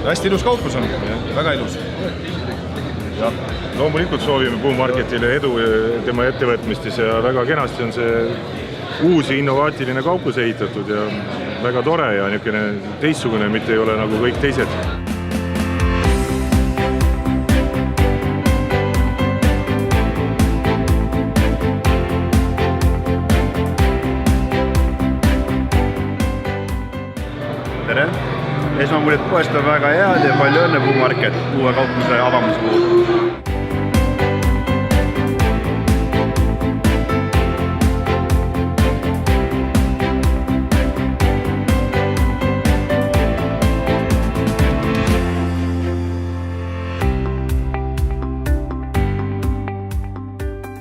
hästi ilus kauplus on, väga ilus. Ja, loomulikult soovime Puumarketile edu tema ettevõtmistes ja väga kenasti on see uusi innovaatiline kauplus ehitatud ja väga tore ja niisugune teistsugune, mitte ei ole nagu kõik teised. Tere! Esmamuljed poest on väga head ja palju õnne Puumarket uue kaupluse avamise puhul.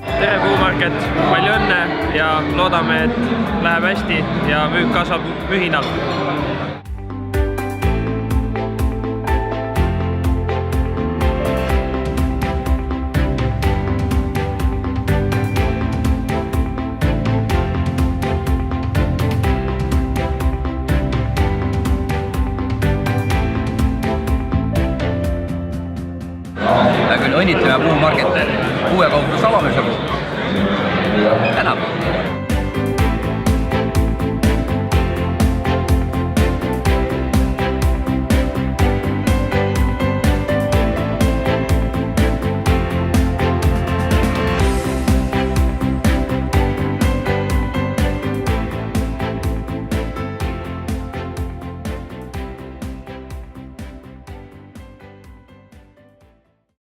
Tere Puumarket, palju õnne ja loodame, et läheb hästi ja müük kasvab mühinal. Õnnitleme Puumarkete uue kaupluse avamise puhul. Tänab!